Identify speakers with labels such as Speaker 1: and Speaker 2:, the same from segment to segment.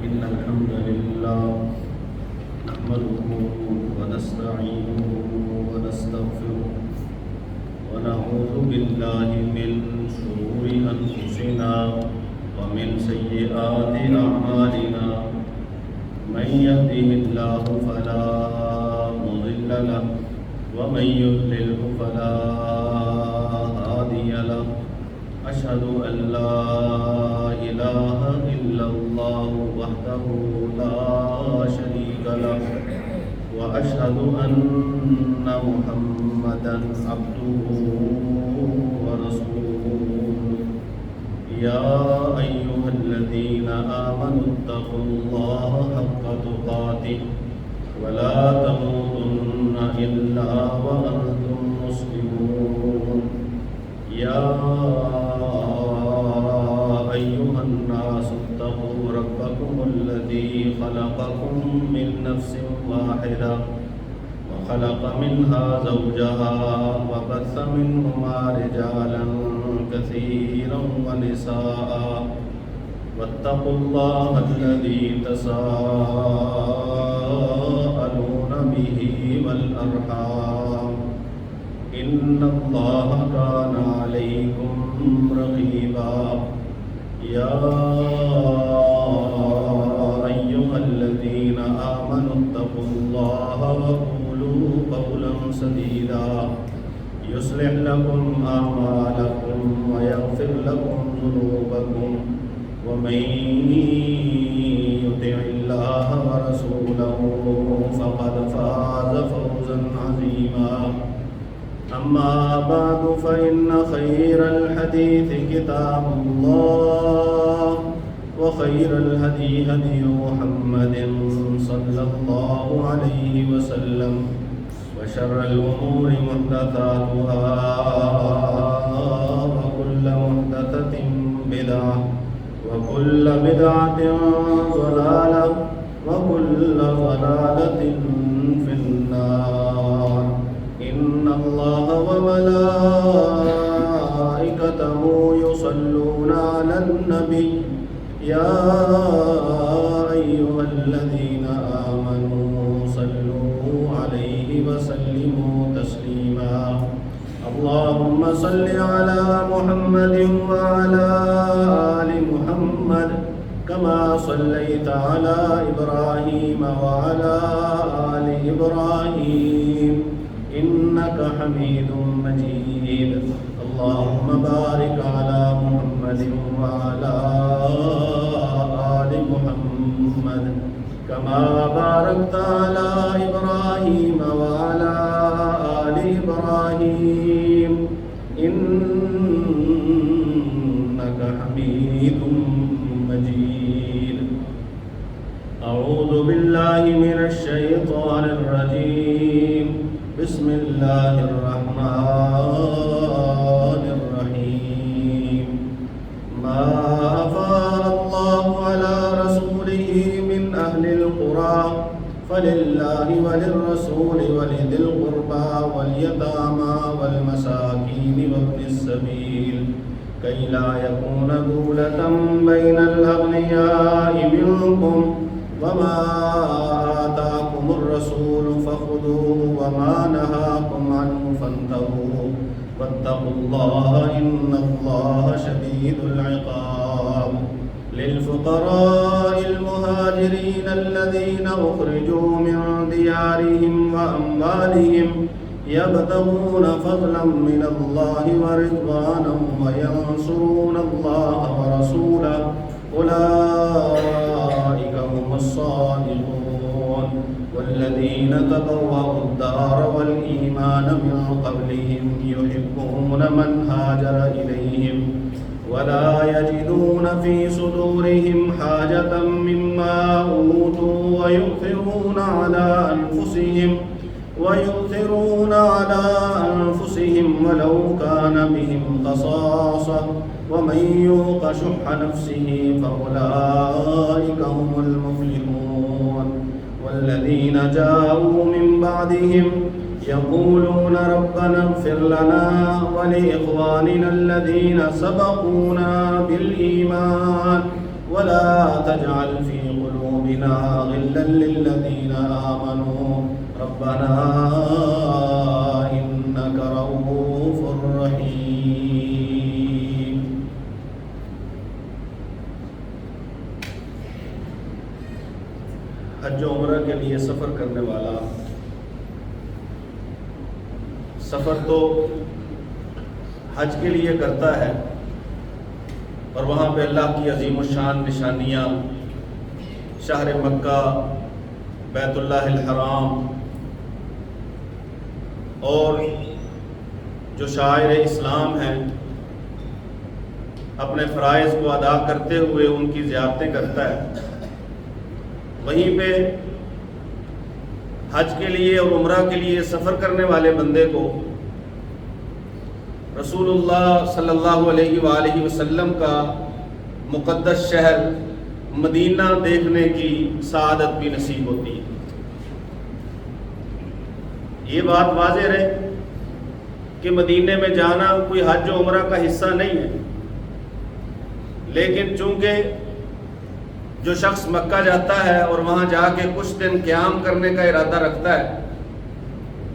Speaker 1: إن الحمد لله نحمده ونستعينه ونستغفره ونعوذ بالله من شرور أنفسنا ومن سيئات أعمالنا من يهده الله فلا مضل له ومن يضلله فلا هادي له أشهد أن لا إله إلا الله وحده لا شريك له وأشهد أن محمدا عبده ورسوله يا أيها الذين آمنوا اتقوا الله حق تقاته ولا تموتن إلا وأنتم مسلمون يا أيها الناس اتقوا ربكم الذي خلقكم من نفس واحدة وخلق منها زوجها وبث منهما رجالا كثيرا ونساء واتقوا الله الذي تساءلون به والأرحام إن الله كان عليكم رقيبا يا أيها الذين آمنوا اتقوا الله وقولوا قولا سديدا يصلح لكم أعمالكم ويغفر لكم ذنوبكم ومن يطع الله ورسوله فقد فاز فوزا عظيما أما بعد فإن خير الحديث كتاب الله وخير الهدي هدي محمد صلى الله عليه وسلم وشر الأمور محدثاتها وكل محدثة بدعة وكل بدعة ضلالة وكل ضلالة في النار إن الله وملائكته يصلون على النبي يا أيها الذين آمنوا صلوا عليه وسلموا تسليما اللهم صل على محمد وعلى آل محمد كما صليت على إبراهيم وعلى آل إبراهيم إنك حميد مجيد اللهم بارك على محمد وعلى آل محمد كما باركت على إبراهيم وعلى آل إبراهيم إنك حميد مجيد أعوذ بالله من الشيطان الرجيم بسم الله الرحمن الرحيم ما أفاء الله على رسوله من أهل القرى فلله وللرسول ولذي القربى واليتامى والمساكين وابن السبيل كي لا يكون دولة بين الأغنياء منكم وما آتاكم الرسول فخذوه وما نهاكم عنه فانتهوا واتقوا الله إن الله شديد العقاب للفقراء المهاجرين الذين أخرجوا من ديارهم وأموالهم يبتغون فضلا من الله ورضوانا وينصرون الله ورسوله أولئك هم الصادقون والذين تبوأوا الدار والإيمان من قبلهم يحبون من هاجر إليهم ولا يجدون في صدورهم حاجة مما أوتوا ويؤثرون على أنفسهم ولو كان بهم خصاصة ومن يوق شح نفسه فأولئك هم المفلحون والذين جاءوا من بعدهم يقولون ربنا اغفر لنا ولإخواننا الذين سبقونا بالإيمان ولا تجعل في قلوبنا قلوبنا غلا للذين آمنوا ربنا إنك رؤوف رحيم. حج و عمرہ کے لیے سفر کرنے والا سفر تو حج کے لیے کرتا ہے، اور وہاں پہ اللہ کی عظیم الشان نشانیاں، شہر مکہ، بیت اللہ الحرام اور جو شاعر اسلام ہیں، اپنے فرائض کو ادا کرتے ہوئے ان کی زیارتیں کرتا ہے. وہیں پہ حج کے لیے اور عمرہ کے لیے سفر کرنے والے بندے کو رسول اللہ صلی اللہ علیہ وآلہ وسلم کا مقدس شہر مدینہ دیکھنے کی سعادت بھی نصیب ہوتی ہے. یہ بات واضح رہے کہ مدینے میں جانا کوئی حج و عمرہ کا حصہ نہیں ہے، لیکن چونکہ جو شخص مکہ جاتا ہے اور وہاں جا کے کچھ دن قیام کرنے کا ارادہ رکھتا ہے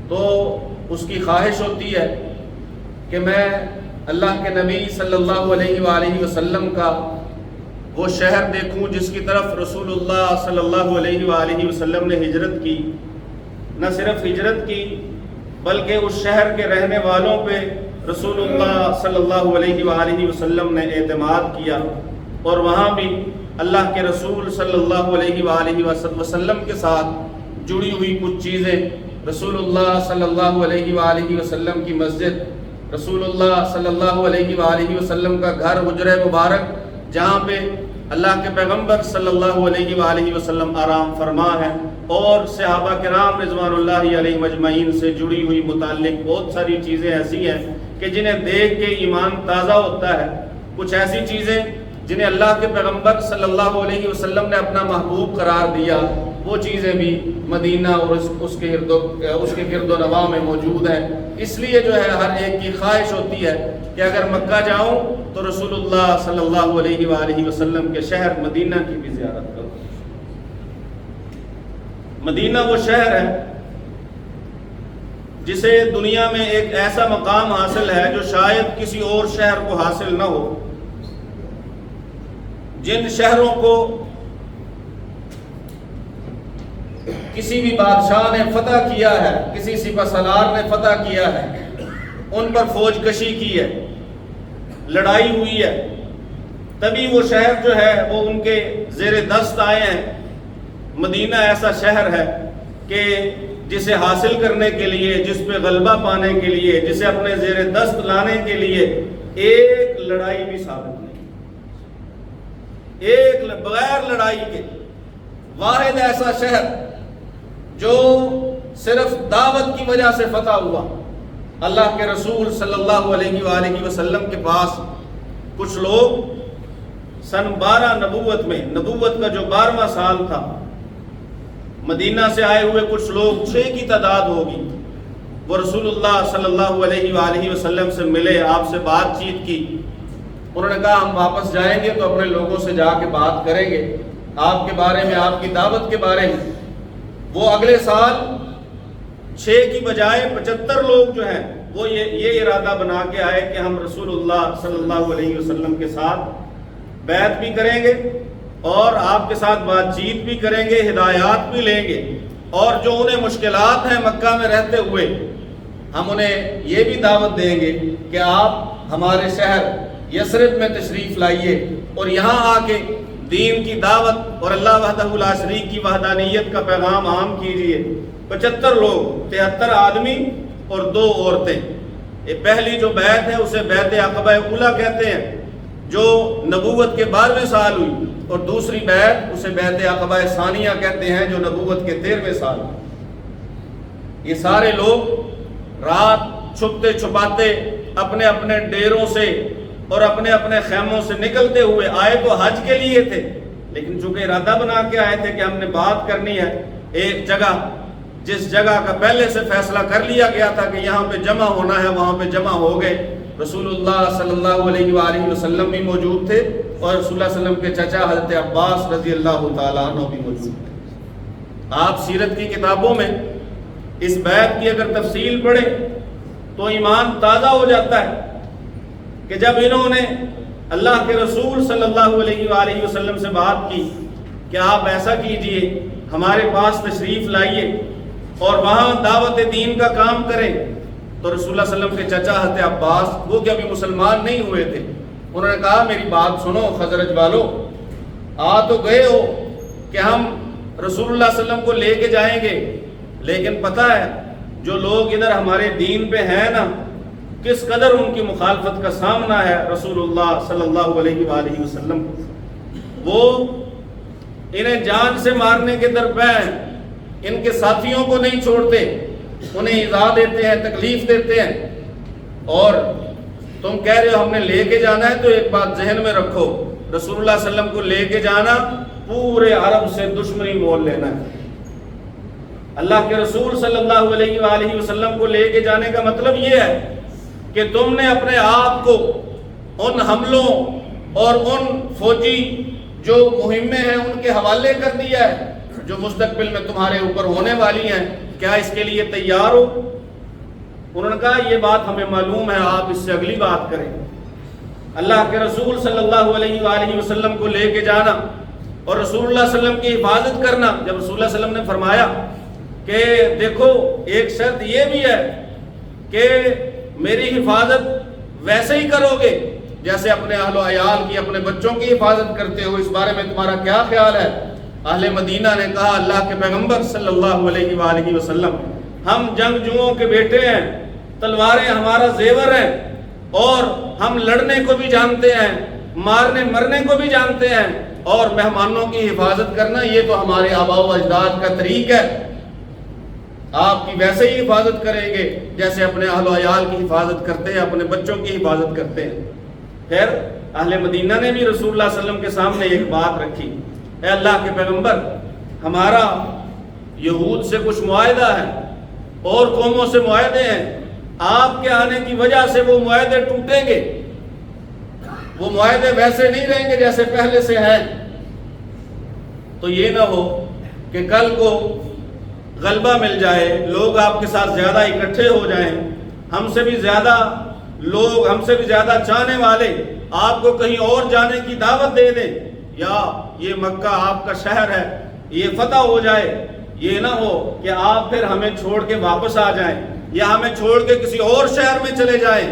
Speaker 1: تو اس کی خواہش ہوتی ہے کہ میں اللہ کے نبی صلی اللہ علیہ وآلہ وسلم کا وہ شہر دیکھوں جس کی طرف رسول اللہ صلی اللہ علیہ وآلہ وسلم نے ہجرت کی. نہ صرف ہجرت کی بلکہ اس شہر کے رہنے والوں پہ رسول اللہ صلی اللہ علیہ وآلہ وسلم نے اعتماد کیا، اور وہاں بھی اللہ کے رسول صلی اللہ علیہ وآلہ وسلم کے ساتھ جڑی ہوئی کچھ چیزیں، رسول اللہ صلی اللہ علیہ وآلہ وسلم کی مسجد، رسول اللہ صلی اللہ علیہ وآلہ وسلم کا گھر حجرہ مبارک جہاں پہ اللہ کے پیغمبر صلی اللہ علیہ وآلہ وسلم آرام فرما ہے، اور صحابہ کرام رضوان اللہ علیہ مجمعین سے جڑی ہوئی متعلق بہت ساری چیزیں ایسی ہیں کہ جنہیں دیکھ کے ایمان تازہ ہوتا ہے. کچھ ایسی چیزیں جنہیں اللہ کے پیغمبر صلی اللہ علیہ وسلم نے اپنا محبوب قرار دیا، وہ چیزیں بھی مدینہ اور اس کے گرد و نواح میں موجود ہیں. اس لیے جو ہے ہر ایک کی خواہش ہوتی ہے کہ اگر مکہ جاؤں تو رسول اللہ صلی اللہ علیہ وآلہ وسلم کے شہر مدینہ کی بھی زیارت کروں. مدینہ وہ شہر ہے جسے دنیا میں ایک ایسا مقام حاصل ہے جو شاید کسی اور شہر کو حاصل نہ ہو. جن شہروں کو کسی بھی بادشاہ نے فتح کیا ہے، کسی سپہ سالار نے فتح کیا ہے، ان پر فوج کشی کی ہے، لڑائی ہوئی ہے، تبھی وہ شہر جو ہے وہ ان کے زیر دست آئے ہیں. مدینہ ایسا شہر ہے کہ جسے حاصل کرنے کے لیے، جس پہ غلبہ پانے کے لیے، جسے اپنے زیر دست لانے کے لیے ایک لڑائی بھی ثابت نہیں، ایک بغیر لڑائی کے واحد ایسا شہر جو صرف دعوت کی وجہ سے فتح ہوا. اللہ کے رسول صلی اللہ علیہ وآلہ وسلم کے پاس کچھ لوگ سن 12 نبوت میں، نبوت کا جو 12واں سال تھا، مدینہ سے آئے ہوئے کچھ لوگ 6 کی تعداد ہوگی، وہ رسول اللہ صلی اللہ علیہ وآلہ وسلم سے ملے، آپ سے بات چیت کی. انہوں نے کہا ہم واپس جائیں گے تو اپنے لوگوں سے جا کے بات کریں گے آپ کے بارے میں، آپ کی دعوت کے بارے میں. وہ اگلے سال 6 کی بجائے 75 لوگ جو ہیں وہ یہ ارادہ بنا کے آئے کہ ہم رسول اللہ صلی اللہ علیہ وسلم کے ساتھ بیعت بھی کریں گے اور آپ کے ساتھ بات چیت بھی کریں گے، ہدایات بھی لیں گے، اور جو انہیں مشکلات ہیں مکہ میں رہتے ہوئے ہم انہیں یہ بھی دعوت دیں گے کہ آپ ہمارے شہر یثرب میں تشریف لائیے اور یہاں آ کے دین کی دعوت اور اللہ وحدہ لا شریک کی وحدانیت کا پیغام عام کیجیے. 75 لوگ، 73 آدمی اور 2 عورتیں. یہ پہلی جو بیعت ہے اسے بیعت عقبہ اولیٰ کہتے ہیں جو نبوت کے 12ویں سال ہوئی، اور دوسری بیعت اسے بیعت عقبہ ثانیہ کہتے ہیں جو نبوت کے 13ویں سال. یہ سارے لوگ رات چھپتے چھپاتے اپنے اپنے ڈیروں سے اور اپنے اپنے خیموں سے نکلتے ہوئے آئے تو حج کے لیے تھے، لیکن چونکہ ارادہ بنا کے آئے تھے کہ ہم نے بات کرنی ہے ایک جگہ، جس جگہ کا پہلے سے فیصلہ کر لیا گیا تھا کہ یہاں پہ جمع ہونا ہے، وہاں پہ جمع ہو گئے. رسول اللہ صلی اللہ علیہ وآلہ وسلم بھی موجود تھے اور رسول اللہ صلی اللہ علیہ وسلم کے چچا حضرت عباس رضی اللہ تعالیٰ عنہ بھی موجود تھے۔ آپ سیرت کی کتابوں میں اس بیعت کی اگر تفصیل پڑھیں تو ایمان تازہ ہو جاتا ہے کہ جب انہوں نے اللہ کے رسول صلی اللہ علیہ وآلہ وسلم سے بات کی کہ آپ ایسا کیجئے، ہمارے پاس تشریف لائیے اور وہاں دعوت دین کا کام کریں، تو رسول اللہ صلی اللہ علیہ وسلم کے چچا حضرت عباس، وہ کہ ابھی مسلمان نہیں ہوئے تھے، انہوں نے کہا میری بات سنو خزرج والو، آ تو گئے ہو کہ ہم رسول اللہ صلی اللہ علیہ وسلم کو لے کے جائیں گے، لیکن پتہ ہے جو لوگ ادھر ہمارے دین پہ ہیں نا، کس قدر ان کی مخالفت کا سامنا ہے رسول اللہ صلی اللہ علیہ وآلہ وسلم کو۔ وہ انہیں جان سے مارنے کے درپین ان کے ساتھیوں کو نہیں چھوڑتے، انہیں ایذا دیتے ہیں، تکلیف دیتے ہیں، اور تم کہہ رہے ہو ہم نے لے کے جانا ہے، تو ایک بات ذہن میں رکھو، رسول اللہ صلی اللہ علیہ وسلم کو لے کے جانا پورے عرب سے دشمنی مول لینا ہے۔ اللہ کے رسول صلی اللہ علیہ وآلہ وسلم کو لے کے جانے کا مطلب یہ ہے کہ تم نے اپنے آپ کو ان حملوں اور ان فوجی جو مہمیں ہیں ان کے حوالے کر دیا ہے جو مستقبل میں تمہارے اوپر ہونے والی ہیں، کیا اس کے لیے تیار ہو؟ انہوں نے کہا یہ بات ہمیں معلوم ہے، آپ اس سے اگلی بات کریں۔ اللہ کے رسول صلی اللہ علیہ وآلہ وسلم کو لے کے جانا اور رسول اللہ صلی اللہ علیہ وسلم کی حفاظت کرنا، جب رسول اللہ صلی اللہ علیہ وسلم نے فرمایا کہ دیکھو ایک شرط یہ بھی ہے کہ میری حفاظت ویسے ہی کرو گے جیسے اپنے اہل و عیال کی، اپنے بچوں کی حفاظت کرتے ہو، اس بارے میں تمہارا کیا خیال ہے؟ اہل مدینہ نے کہا اللہ کے پیغمبر صلی اللہ علیہ وآلہ وسلم، ہم جنگجوؤں کے بیٹے ہیں، تلواریں ہمارا زیور ہیں، اور ہم لڑنے کو بھی جانتے ہیں، مارنے مرنے کو بھی جانتے ہیں، اور مہمانوں کی حفاظت کرنا یہ تو ہمارے آباء و اجداد کا طریق ہے، آپ کی ویسے ہی حفاظت کریں گے جیسے اپنے اہل و عیال کی حفاظت کرتے ہیں، اپنے بچوں کی حفاظت کرتے ہیں۔ پھر اہل مدینہ نے بھی رسول اللہ صلی اللہ علیہ وسلم کے سامنے ایک بات رکھی، اے اللہ کے پیغمبر، ہمارا یہود سے کچھ معاہدہ ہے اور قوموں سے معاہدے ہیں، آپ کے آنے کی وجہ سے وہ معاہدے ٹوٹیں گے، وہ معاہدے ویسے نہیں رہیں گے جیسے پہلے سے ہیں، تو یہ نہ ہو کہ کل کو غلبہ مل جائے، لوگ آپ کے ساتھ زیادہ اکٹھے ہو جائیں، ہم سے بھی زیادہ لوگ، ہم سے بھی زیادہ چاہنے والے آپ کو کہیں اور جانے کی دعوت دے دیں، یا یہ مکہ آپ کا شہر ہے یہ فتح ہو جائے، یہ نہ ہو کہ آپ پھر ہمیں چھوڑ کے واپس آ جائیں یا ہمیں چھوڑ کے کسی اور شہر میں چلے جائیں۔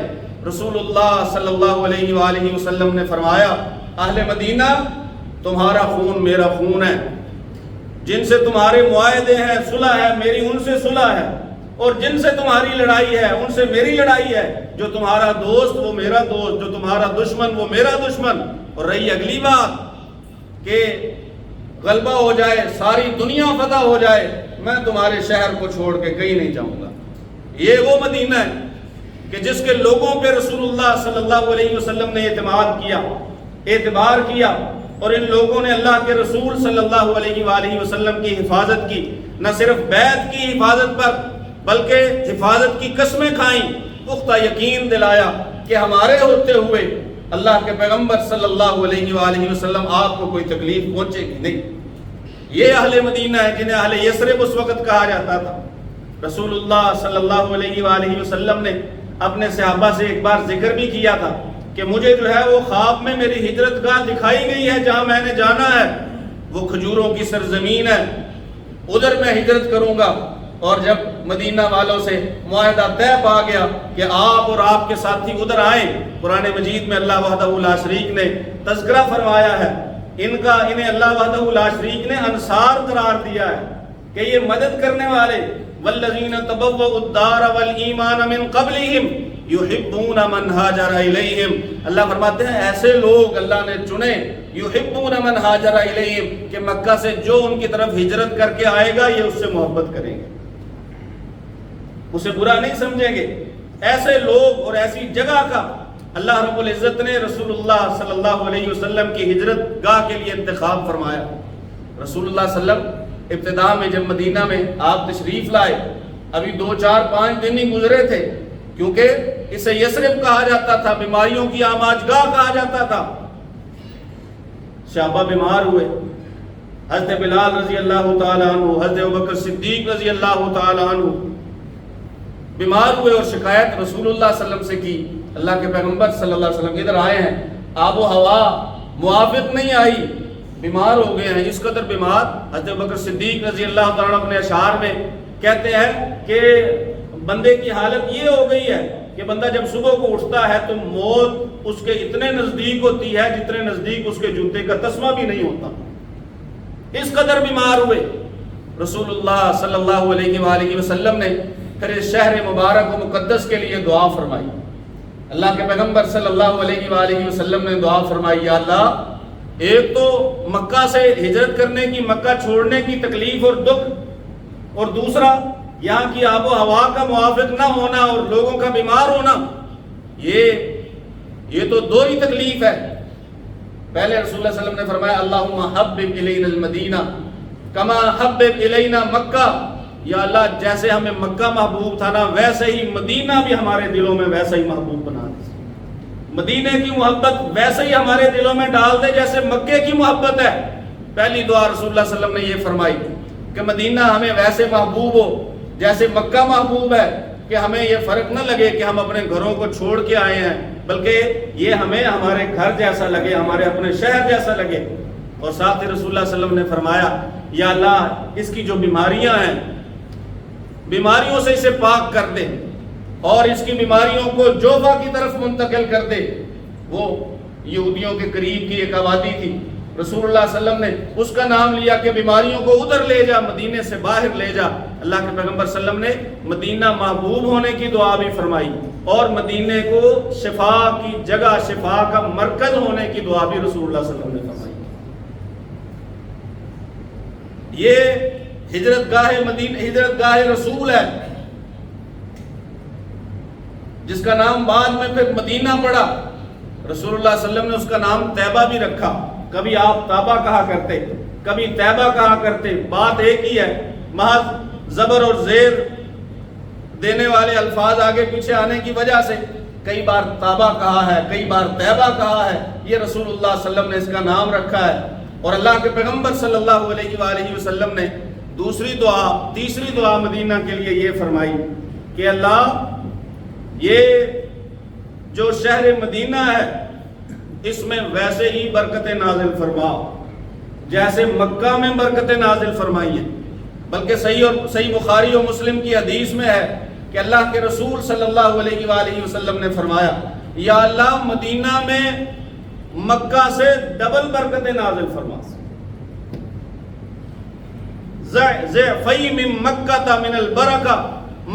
Speaker 1: رسول اللہ صلی اللہ علیہ وآلہ وسلم نے فرمایا اہل مدینہ تمہارا خون میرا خون ہے، جن سے تمہارے معاہدے ہیں صلح ہے میری ان سے صلح ہے، اور جن سے تمہاری لڑائی ہے ان سے میری لڑائی ہے، جو تمہارا دوست وہ میرا دوست، جو تمہارا دشمن وہ میرا دشمن۔ اور رہی اگلی بات کہ غلبہ ہو جائے، ساری دنیا فتح ہو جائے، میں تمہارے شہر کو چھوڑ کے کہیں نہیں جاؤں گا۔ یہ وہ مدینہ ہے کہ جس کے لوگوں پہ رسول اللہ صلی اللہ علیہ وسلم نے اعتماد کیا، اعتبار کیا، اور ان لوگوں نے اللہ کے رسول صلی اللہ علیہ وآلہ وسلم کی حفاظت کی، نہ صرف بیعت کی حفاظت پر بلکہ حفاظت کی قسمیں کھائیں، پختہ یقین دلایا کہ ہمارے ہوتے ہوئے اللہ کے پیغمبر صلی اللہ علیہ وآلہ وسلم آپ کو کوئی تکلیف پہنچے گی نہیں۔ یہ اہل مدینہ ہے جنہیں اہل یثرب اس وقت کہا جاتا تھا۔ رسول اللہ صلی اللہ علیہ وآلہ وسلم نے اپنے صحابہ سے ایک بار ذکر بھی کیا تھا کہ مجھے جو ہے وہ خواب میں میری ہجرت گاہ دکھائی گئی ہے، جہاں میں نے جانا ہے وہ کھجوروں کی سرزمین ہے، ادھر میں ہجرت کروں گا۔ اور جب مدینہ والوں سے معاہدہ طے پا گیا کہ آپ اور آپ کے ساتھی ادھر آئیں، قرآن مجید میں اللہ وحدہ لا شریک نے تذکرہ فرمایا ہے، انہیں اللہ وحدہ لا شریک نے انصار قرار دیا ہے کہ یہ مدد کرنے والے، والذین تبوؤا الدار والایمان من قبلہم یحبون من ہاجر الیہم، اللہ فرماتے ہیں ایسے لوگ اللہ نے چنے، یحبون من ہاجر الیہم، کہ مکہ سے جو ان کی طرف ہجرت کر کے آئے گا یہ اس سے محبت کریں گے، اسے برا نہیں سمجھیں گے۔ ایسے لوگ اور ایسی جگہ کا اللہ رب العزت نے رسول اللہ صلی اللہ علیہ وسلم کی ہجرت گاہ کے لیے انتخاب فرمایا۔ رسول اللہ صلی اللہ علیہ وسلم ابتدا میں جب مدینہ میں آپ تشریف لائے، ابھی 2-4-5 دن ہی گزرے تھے، کیونکہ اسے یثرب کہا جاتا تھا، بیماریوں کی آماج گاہ کہا جاتا تھا، صحابہ بیمار ہوئے، حضرت بلال رضی اللہ تعالیٰ عنہ، حضرت ابوبکر صدیق رضی اللہ تعالیٰ عنہ بیمار ہوئے اور شکایت رسول اللہ صلی اللہ علیہ وسلم سے کی۔ اللہ کے پیغمبر صلی اللہ علیہ وسلم ادھر آئے ہیں، آب و ہوا موافق نہیں آئی، بیمار ہو گئے ہیں، اس قدر بیمار۔ حضرت ابوبکر صدیق رضی اللہ تعالیٰ عنہ اپنے اشعار میں کہتے ہیں کہ بندے کی حالت یہ ہو گئی ہے کہ بندہ جب صبح کو اٹھتا ہے تو موت اس کے اتنے نزدیک ہوتی ہے جتنے نزدیک اس کے جوتے کا تسمہ بھی نہیں ہوتا، اس قدر بیمار ہوئے۔ رسول اللہ صلی اللہ علیہ وآلہ وسلم نے پھر اس شہر مبارک و مقدس کے لیے دعا فرمائی۔ اللہ کے پیغمبر صلی اللہ علیہ وآلہ وسلم نے دعا فرمائی، یا اللہ، ایک تو مکہ سے ہجرت کرنے کی، مکہ چھوڑنے کی تکلیف اور دکھ، اور دوسرا یہاں کی آب و ہوا کا موافق نہ ہونا اور لوگوں کا بیمار ہونا، یہ تو دو ہی تکلیف ہے۔ پہلے رسول اللہ صلی اللہ علیہ وسلم نے فرمایا اللہم حبب الینا المدینہ کما حبب الینا مکہ، یا اللہ جیسے ہمیں مکہ محبوب تھا نا ویسے ہی مدینہ بھی ہمارے دلوں میں ویسا ہی محبوب بنا دے، مدینہ کی محبت ویسے ہی ہمارے دلوں میں ڈال دے جیسے مکے کی محبت ہے۔ پہلی دعا رسول اللہ صلی اللہ علیہ وسلم نے یہ فرمائی کہ مدینہ ہمیں ویسے محبوب ہو جیسے مکہ محبوب ہے، کہ ہمیں یہ فرق نہ لگے کہ ہم اپنے گھروں کو چھوڑ کے آئے ہیں، بلکہ یہ ہمیں ہمارے گھر جیسا لگے، ہمارے اپنے شہر جیسا لگے۔ اور ساتھ ہی رسول اللہ صلی اللہ علیہ وسلم نے فرمایا یا اللہ اس کی جو بیماریاں ہیں بیماریوں سے اسے پاک کر دے اور اس کی بیماریوں کو جوفا کی طرف منتقل کر دے۔ وہ یہودیوں کے قریب کی ایک آبادی تھی، رسول اللہ صلی اللہ علیہ وسلم نے اس کا نام لیا کہ بیماریوں کو ادھر لے جا، مدینے سے باہر لے جا۔ اللہ کے پیغمبر صلی اللہ علیہ وسلم نے مدینہ محبوب ہونے کی دعا بھی فرمائی اور مدینے کو شفا کی جگہ، شفا کا مرکز ہونے کی دعا بھی رسول اللہ صلی اللہ علیہ وسلم نے فرمائی۔ یہ ہجرت گاہ مدینہ، ہجرت گاہ رسول ہے، جس کا نام بعد میں پھر مدینہ پڑا۔ رسول اللہ صلی اللہ علیہ وسلم نے اس کا نام طیبہ بھی رکھا، کبھی آپ طابہ کہا کرتے، کبھی طیبہ کہا کرتے، بات ایک ہی ہے، محض زبر اور زیر دینے والے الفاظ آگے پیچھے آنے کی وجہ سے کئی بار طابہ کہا ہے، کئی بار طیبہ کہا ہے۔ یہ رسول اللہ صلی اللہ علیہ وسلم نے اس کا نام رکھا ہے۔ اور اللہ کے پیغمبر صلی اللہ علیہ وآلہ وسلم نے دوسری دعا، تیسری دعا مدینہ کے لیے یہ فرمائی کہ اللہ یہ جو شہر مدینہ ہے اس میں ویسے ہی برکتیں نازل فرما جیسے مکہ میں برکتیں نازل فرمائی ہیں۔ بلکہ صحیح بخاری و مسلم کی حدیث میں ہے کہ اللہ کے رسول صلی اللہ علیہ وآلہ وسلم نے فرمایا یا اللہ مدینہ میں مکہ سے ڈبل برکتیں نازل فرما، ضعفی من مکہ من البرکہ،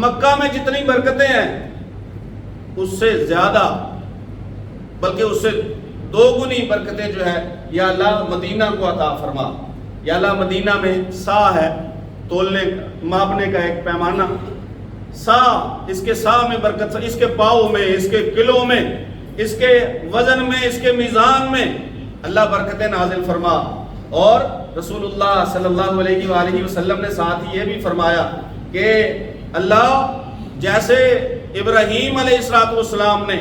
Speaker 1: مکہ میں جتنی برکتیں ہیں اس سے زیادہ بلکہ اس سے دو گنی برکتیں جو ہے یا اللہ مدینہ کو عطا فرما۔ یا اللہ مدینہ میں سا ہے، تولنے ماپنے کا ایک پیمانہ، سا، اس کے سا میں برکت، اس کے پاؤں میں، اس کے کلوں میں، اس کے وزن میں، اس کے میزان میں اللہ برکتیں نازل فرما۔ اور رسول اللہ صلی اللہ علیہ وآلہ وسلم نے ساتھ ہی یہ بھی فرمایا کہ اللہ جیسے ابراہیم علیہ السلام نے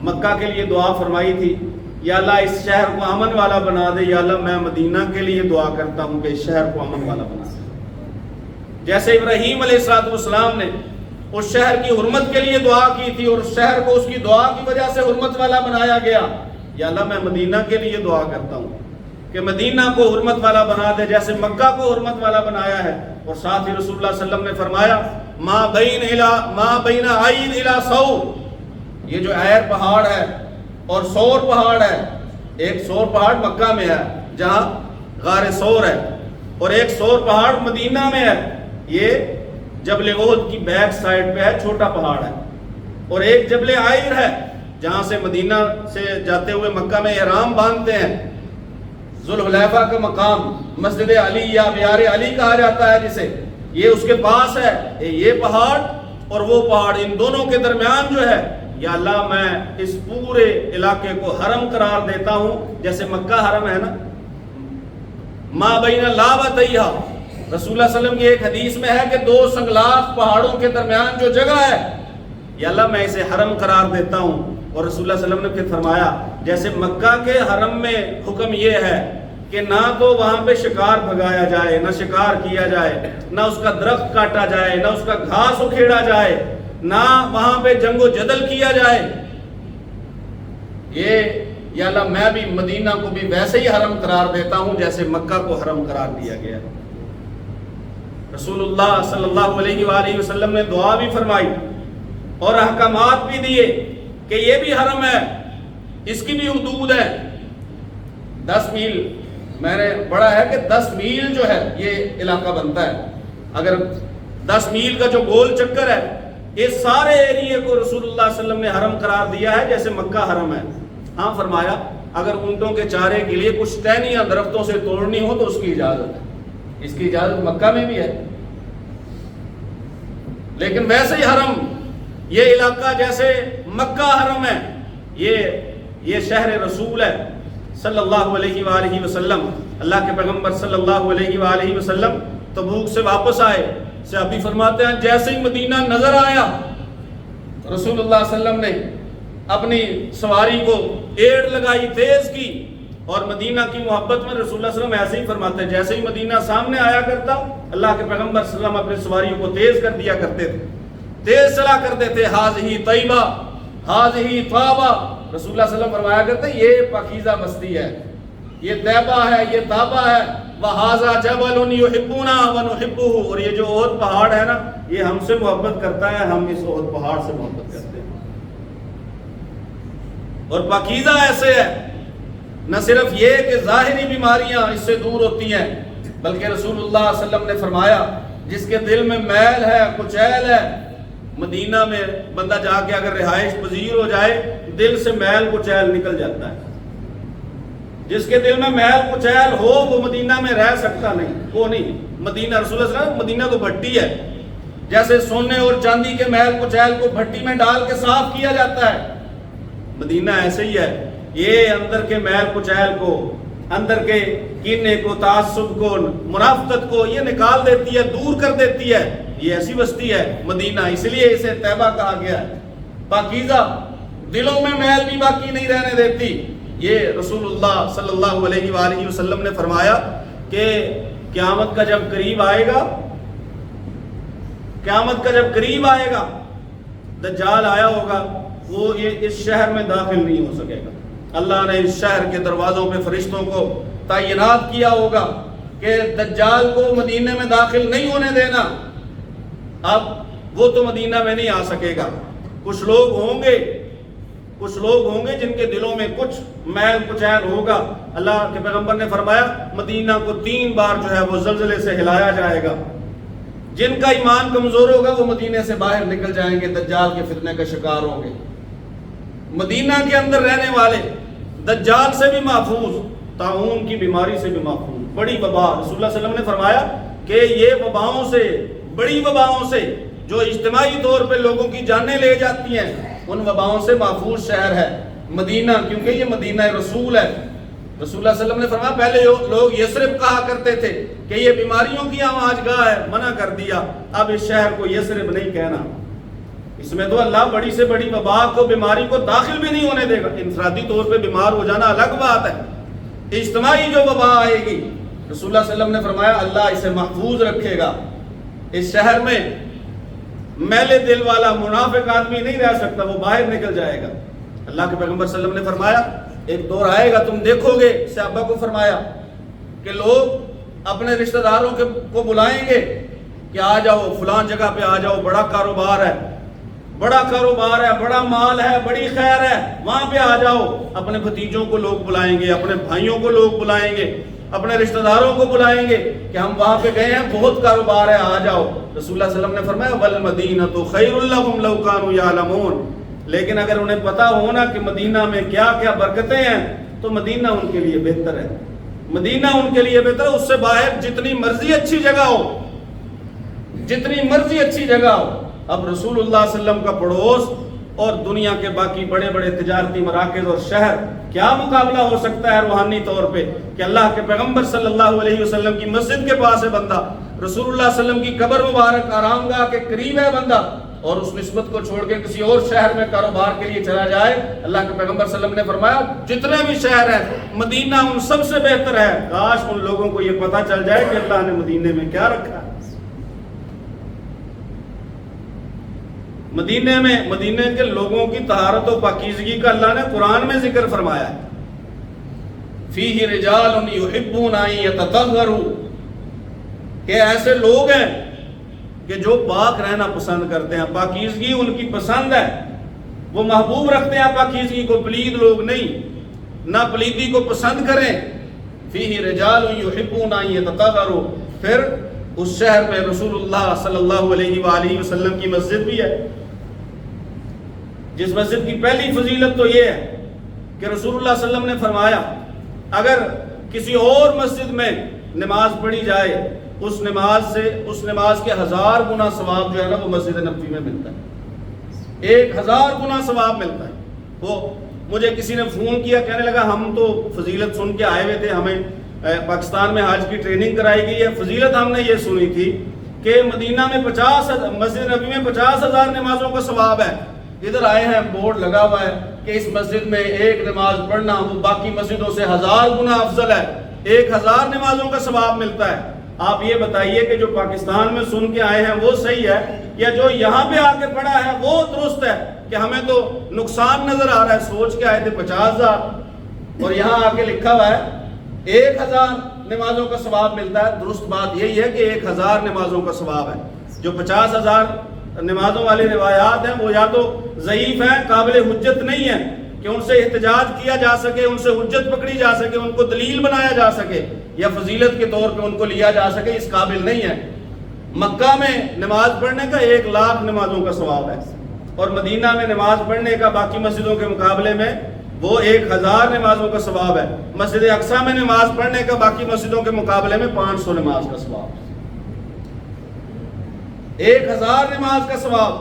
Speaker 1: مکہ کے لیے دعا فرمائی تھی یا اللہ اس شہر کو امن والا بنا دے، یا اللہ میں مدینہ کے لیے دعا کرتا ہوں کہ اس شہر کو امن والا بنا دے۔ جیسے ابراہیم علیہ السلام نے اس شہر کی حرمت کے لیے دعا کی تھی اور اس شہر کو اس کی دعا کی وجہ سے حرمت والا بنایا گیا، یا اللہ میں مدینہ کے لیے دعا کرتا ہوں کہ مدینہ کو حرمت والا بنا دے جیسے مکہ کو حرمت والا بنایا ہے۔ اور ساتھ ہی رسول اللہ صلی اللہ علیہ وسلم نے فرمایا ما بین عین الی ثور، یہ جو عیر پہاڑ ہے اور سور پہاڑ ہے، ایک سور پہاڑ مکہ میں ہے جہاں غار سور ہے، اور ایک سور پہاڑ مدینہ میں ہے، یہ جبل احد کی بیک سائڈ پہ ہے، چھوٹا پہاڑ ہے، اور ایک جبل عائر ہے جہاں سے مدینہ سے جاتے ہوئے مکہ میں احرام باندھتے ہیں، ذوالحلیفہ کا مقام، مسجد علی یا بیار علی کہا جاتا ہے جسے، یہ اس کے پاس ہے یہ پہاڑ اور وہ پہاڑ، ان دونوں کے درمیان جو ہے یا اللہ میں اس پورے علاقے کو حرم قرار دیتا ہوں جیسے مکہ حرم ہے نا، ما بین لابتیہ، رسول اللہ صلی اللہ علیہ وسلم کی ایک حدیث میں ہے کہ دو سنگلاخ پہاڑوں کے درمیان جو جگہ ہے یا اللہ میں اسے حرم قرار دیتا ہوں۔ اور رسول اللہ صلی اللہ علیہ وسلم نے پھر فرمایا جیسے مکہ کے حرم میں حکم یہ ہے کہ نہ تو وہاں پہ شکار بھگایا جائے، نہ شکار کیا جائے، نہ اس کا درخت کاٹا جائے، نہ اس کا گھاس اکھیڑا جائے، نہ وہاں پہ جنگ و جدل کیا جائے، یہ یا اللہ میں بھی مدینہ کو بھی ویسے ہی حرم قرار دیتا ہوں جیسے مکہ کو حرم قرار دیا گیا۔ رسول اللہ صلی اللہ علیہ وآلہ وسلم نے دعا بھی فرمائی اور احکامات بھی دیے کہ یہ بھی حرم ہے، اس کی بھی حدود ہے۔ 10 میل میں نے پڑھا ہے کہ 10 میل جو ہے یہ علاقہ بنتا ہے۔ اگر 10 میل کا جو گول چکر ہے، اس سارے ایریے کو رسول اللہ صلی اللہ علیہ وسلم نے حرم قرار دیا ہے جیسے مکہ حرم ہے۔ ہاں فرمایا اگر اونٹوں کے چارے کے لیے کچھ ٹہنیاں درختوں سے توڑنی ہو تو اس کی اجازت ہے، اس کی اجازت مکہ میں بھی ہے، لیکن ویسے ہی حرم یہ علاقہ جیسے مکہ حرم ہے، یہ شہر رسول ہے صلی اللہ علیہ وآلہ وسلم۔ اللہ کے پیغمبر صلی اللہ علیہ وآلہ وسلم تبوک سے واپس آئے، صحابی فرماتے ہیں جیسے ہی مدینہ نظر آیا رسول اللہ صلی اللہ علیہ وسلم نے اپنی سواری کو ایڑ لگائی، تیز کی، اور مدینہ کی محبت میں رسول اللہ صلی اللہ علیہ وسلم ایسے ہی فرماتے ہیں جیسے ہی مدینہ سامنے آیا کرتا اللہ کے پیغمبر صلی اللہ علیہ وسلم اپنی سواریوں کو تیز کر دیا کرتے تھے، تیز چلا کرتے تھے۔ ہاذہ طیبہ ہاذہ طابہ، رسول اللہ صلی اللہ علیہ وسلم فرمایا کرتے یہ پاکیزہ بستی ہے، یہ طیبہ ہے، یہ طابہ ہے، وہذا جبل یحبنا ونحبہ، اور یہ جو احد پہاڑ ہے نا یہ ہم سے محبت کرتا ہے، ہم اس احد پہاڑ سے محبت کرتے ہیں۔ اور پاکیزہ ایسے ہے نہ صرف یہ کہ ظاہری بیماریاں اس سے دور ہوتی ہیں، بلکہ رسول اللہ صلی اللہ علیہ وسلم نے فرمایا جس کے دل میں میل ہے، کچیل ہے، مدینہ میں بندہ جا کے اگر رہائش پذیر ہو جائے دل سے میل کچیل نکل جاتا ہے۔ جس کے دل میں میل کچیل ہو وہ مدینہ میں رہ سکتا نہیں، وہ نہیں۔ مدینہ رسول اللہ صلی اللہ علیہ وسلم مدینہ تو بھٹی ہے، جیسے سونے اور چاندی کے میل کچیل کو بھٹی میں ڈال کے صاف کیا جاتا ہے، مدینہ ایسے ہی ہے، یہ اندر کے میل کچیل کو، اندر کے کینے کو، تعصب کو، منافقت کو یہ نکال دیتی ہے، دور کر دیتی ہے۔ یہ ایسی بستی ہے مدینہ، اس لیے اسے طیبہ کہا گیا ہے، پاکیزہ، دلوں میں میل بھی باقی نہیں رہنے دیتی۔ یہ رسول اللہ صلی اللہ علیہ وآلہ وسلم نے فرمایا کہ قیامت کا جب قریب آئے گا، قیامت کا جب قریب آئے گا، دجال آیا ہوگا، وہ یہ اس شہر میں داخل نہیں ہو سکے گا۔ اللہ نے اس شہر کے دروازوں پہ فرشتوں کو تعینات کیا ہوگا کہ دجال کو مدینہ میں داخل نہیں ہونے دینا۔ اب وہ تو مدینہ میں نہیں آ سکے گا، کچھ لوگ ہوں گے جن کے دلوں میں کچھ میل کچیل ہوگا۔ اللہ کے پیغمبر نے فرمایا مدینہ کو 3 بار جو ہے وہ زلزلے سے ہلایا جائے گا، جن کا ایمان کمزور ہوگا وہ مدینے سے باہر نکل جائیں گے، دجال کے فتنے کا شکار ہوں گے۔ مدینہ کے اندر رہنے والے دجال سے بھی محفوظ، طاعون کی بیماری سے بھی محفوظ، بڑی وبا، رسول اللہ صلی اللہ علیہ وسلم نے فرمایا کہ یہ وباؤں سے، بڑی وباؤں سے جو اجتماعی طور پہ لوگوں کی جانیں لے جاتی ہیں، ان وباؤں سے محفوظ شہر ہے مدینہ، کیونکہ یہ مدینہ رسول ہے۔ رسول اللہ صلی اللہ علیہ وسلم نے فرمایا پہلے لوگ یثرب کہا کرتے تھے کہ یہ بیماریوں کی آماج گاہ ہے، منع کر دیا، اب اس شہر کو یثرب نہیں کہنا۔ اس میں تو اللہ بڑی سے بڑی وبا کو، بیماری کو داخل بھی نہیں ہونے دے گا۔ انفرادی طور پہ بیمار ہو جانا الگ بات ہے، اجتماعی جو وبا آئے گی رسول اللہ صلی اللہ علیہ وسلم نے فرمایا اللہ اسے محفوظ رکھے گا۔ اس شہر میں میلے دل والا منافق آدمی نہیں رہ سکتا، وہ باہر نکل جائے گا۔ اللہ کے پیغمبر صلی اللہ علیہ وسلم نے فرمایا ایک دور آئے گا تم دیکھو گے، صحابہ کو فرمایا کہ لوگ اپنے رشتہ داروں کو بلائیں گے کہ آ جاؤ فلان جگہ پہ آ جاؤ، بڑا کاروبار ہے، بڑا مال ہے، بڑی خیر ہے، وہاں پہ آ جاؤ۔ اپنے بھتیجوں کو لوگ بلائیں گے، اپنے بھائیوں کو لوگ بلائیں گے، اپنے رشتہ داروں کو بلائیں گے کہ ہم وہاں پہ گئے ہیں، بہت کاروبار ہے، آ جاؤ۔ رسول اللہ صلی اللہ علیہ وسلم نے فرمایا وَالْمَدِينَةُ خَيْرٌ لَهُمْ لَوْ كَانُوا يَعْلَمُونَ، لیکن اگر انہیں پتا ہونا کہ مدینہ میں کیا کیا برکتیں ہیں تو مدینہ ان کے لیے بہتر ہے، مدینہ ان کے لیے بہتر ہے۔ اس سے باہر جتنی مرضی اچھی جگہ ہو، جتنی مرضی اچھی جگہ ہو، اب رسول اللہ صلی اللہ علیہ وسلم کا پڑوس اور دنیا کے باقی بڑے بڑے تجارتی مراکز اور شہر، کیا مقابلہ ہو سکتا ہے روحانی طور پہ کہ اللہ کے پیغمبر صلی اللہ علیہ وسلم کی مسجد کے پاس ہے بندہ، رسول اللہ صلی اللہ علیہ وسلم کی قبر مبارک آرام گاہ کے قریب ہے بندہ، اور اس نسبت کو چھوڑ کے کسی اور شہر میں کاروبار کے لیے چلا جائے، اللہ کے پیغمبر صلی اللہ علیہ وسلم نے فرمایا جتنے بھی شہر ہیں مدینہ ان سب سے بہتر ہے۔ کاش ان لوگوں کو یہ پتہ چل جائے کہ اللہ نے مدینے میں کیا رکھا ہے۔ مدینے کے لوگوں کی طہارت و پاکیزگی کا اللہ نے قرآن میں ذکر فرمایا ہے، فیہ رجال یحبون ان یتطہروا، کہ ایسے لوگ ہیں کہ جو پاک رہنا پسند کرتے ہیں، پاکیزگی ان کی پسند ہے، وہ محبوب رکھتے ہیں پاکیزگی کو، پلید لوگ نہیں، نہ پلیدی کو پسند کریں۔ فیہ رجال یحبون ان یتطہروا، پھر اس شہر میں رسول اللہ صلی اللہ علیہ وآلہ وسلم کی مسجد بھی ہے، جس مسجد کی پہلی فضیلت تو یہ ہے کہ رسول اللہ صلی اللہ علیہ وسلم نے فرمایا اگر کسی اور مسجد میں نماز پڑھی جائے اس نماز کے 1000 گنا ثواب جو ہے نا وہ مسجد نبوی میں ملتا ہے، 1000 گنا ثواب ملتا ہے۔ وہ مجھے کسی نے فون کیا، کہنے لگا ہم تو فضیلت سن کے آئے ہوئے تھے، ہمیں پاکستان میں حج کی ٹریننگ کرائی گئی ہے، فضیلت ہم نے یہ سنی تھی کہ مدینہ میں مسجد نبوی میں 50,000 نمازوں کا ثواب ہے۔ ادھر آئے ہیں بورڈ لگا ہوا ہے کہ اس مسجد میں ایک نماز پڑھنا وہ باقی مسجدوں سے 1000 گنا افضل ہے، 1000 نمازوں کا ثواب ملتا ہے۔ آپ یہ بتائیے کہ جو پاکستان میں سن کے آئے ہیں وہ صحیح ہے یا جو یہاں پہ آ کے پڑھا ہے وہ درست ہے؟ کہ ہمیں تو نقصان نظر آ رہا ہے، سوچ کے آئے تھے 50,000 اور یہاں آ کے لکھا ہوا ہے 1000 نمازوں کا ثواب ملتا ہے۔ درست بات یہی ہے کہ 1000 نمازوں کا ثواب ہے۔ جو 50,000 نمازوں والی روایات ہیں وہ یا تو ضعیف ہیں، قابل حجت نہیں ہیں کہ ان سے احتجاج کیا جا سکے، ان سے حجت پکڑی جا سکے، ان کو دلیل بنایا جا سکے یا فضیلت کے طور پہ ان کو لیا جا سکے، اس قابل نہیں ہے۔ مکہ میں نماز پڑھنے کا 1,00,000 نمازوں کا ثواب ہے اور مدینہ میں نماز پڑھنے کا باقی مسجدوں کے مقابلے میں وہ 1000 نمازوں کا ثواب ہے۔ مسجد اقصیٰ میں نماز پڑھنے کا باقی مسجدوں کے مقابلے میں 500 نماز کا ثواب ہے، 1000 نماز کا ثواب۔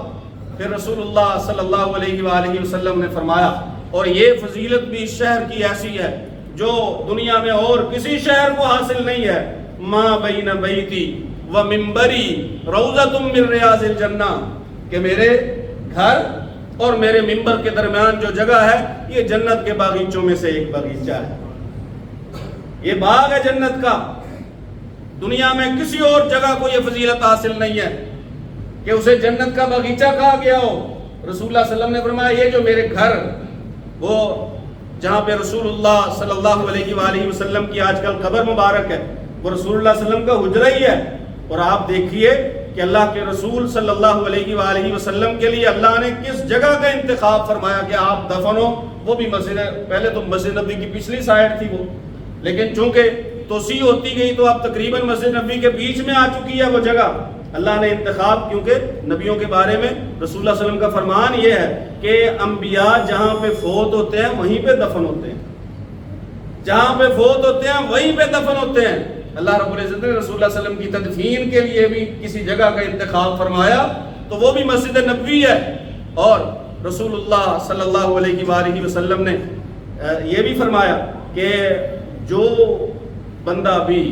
Speaker 1: پھر رسول اللہ صلی اللہ علیہ وآلہ وسلم نے فرمایا، اور یہ فضیلت بھی اس شہر کی ایسی ہے جو دنیا میں اور کسی شہر کو حاصل نہیں ہے، ما بین بیتی و منبری روضۃ من ریاض الجنہ، کہ میرے گھر اور میرے منبر کے درمیان جو جگہ ہے یہ جنت کے باغیچوں میں سے ایک باغیچہ ہے، یہ باغ ہے جنت کا۔ دنیا میں کسی اور جگہ کو یہ فضیلت حاصل نہیں ہے کہ اسے جنت کا باغیچہ کہا گیا ہو۔ رسول اللہ صلی اللہ علیہ وسلم نے فرمایا یہ جو میرے گھر، وہ جہاں پہ رسول اللہ صلی اللہ علیہ وآلہ وسلم کی آج کل قبر مبارک ہے، وہ رسول اللہ صلی اللہ علیہ وسلم کا حجرہ ہی ہے۔ اور آپ دیکھیے کہ اللہ کے رسول صلی اللہ علیہ وآلہ وسلم کے لیے اللہ نے کس جگہ کا انتخاب فرمایا کہ آپ دفن ہو، وہ بھی مسجد، پہلے تو مسجد نبوی کی پچھلی سائڈ تھی وہ، لیکن چونکہ توسیع ہوتی گئی تو اب تقریباً مسجد نبوی کے بیچ میں آ چکی ہے وہ جگہ۔ اللہ نے انتخاب، کیونکہ نبیوں کے بارے میں رسول اللہ صلی اللہ علیہ وسلم کا فرمان یہ ہے کہ انبیاء جہاں پہ فوت ہوتے ہیں وہیں پہ دفن ہوتے ہیں، جہاں پہ فوت ہوتے ہیں وہیں پہ دفن ہوتے ہیں۔ اللہ رب العزت نے رسول اللہ صلی اللہ علیہ وسلم کی تدفین کے لیے بھی کسی جگہ کا انتخاب فرمایا تو وہ بھی مسجد نبوی ہے۔ اور رسول اللہ صلی اللہ علیہ وآلہ وسلم نے یہ بھی فرمایا کہ جو بندہ بھی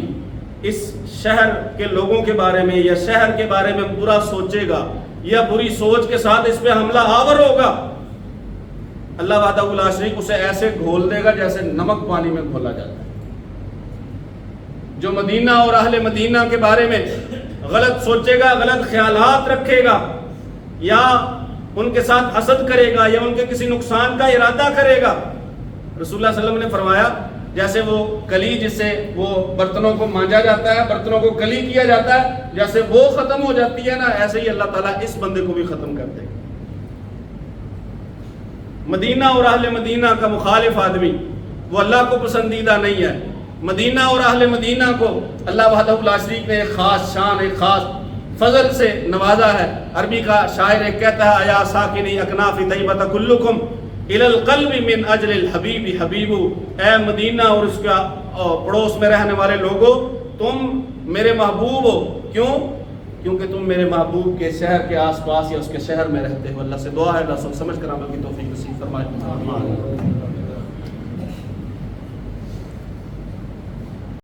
Speaker 1: اس شہر کے لوگوں کے بارے میں یا شہر کے بارے میں برا سوچے گا یا بری سوچ کے ساتھ اس پہ حملہ آور ہوگا، اللہ وحدہ لا شریک اسے ایسے گھول دے گا جیسے نمک پانی میں گھولا جاتا ہے۔ جو مدینہ اور اہل مدینہ کے بارے میں غلط سوچے گا، غلط خیالات رکھے گا یا ان کے ساتھ حسد کرے گا یا ان کے کسی نقصان کا ارادہ کرے گا، رسول اللہ صلی اللہ علیہ وسلم نے فرمایا جیسے وہ کلی جس سے وہ برتنوں کو مانجا جاتا ہے، برتنوں کو کلی کیا جاتا ہے، جیسے وہ ختم ہو جاتی ہے نا، ایسے ہی اللہ تعالیٰ اس بندے کو بھی ختم کر دے گا۔ مدینہ اور اہل مدینہ کا مخالف آدمی وہ اللہ کو پسندیدہ نہیں ہے۔ مدینہ اور اہل مدینہ کو اللہ وحدہ لا شریک نے ایک خاص شان، ایک خاص فضل سے نوازا ہے۔ عربی کا شاعر ایک کہتا ہے ایا ساکنی اکناف طیبۃ کلکم الی القلب من اجل الحبیب حبیب، اے مدینہ اور اس کا پڑوس میں رہنے والے لوگوں تم میرے محبوب ہو، کیوں؟ کیونکہ تم میرے محبوب کے شہر کے آس پاس یا اس کے شہر میں رہتے ہو۔ اللہ سے دعا ہے اللہ سب سمجھ کر عمل کی توفیق نصیب فرمائے۔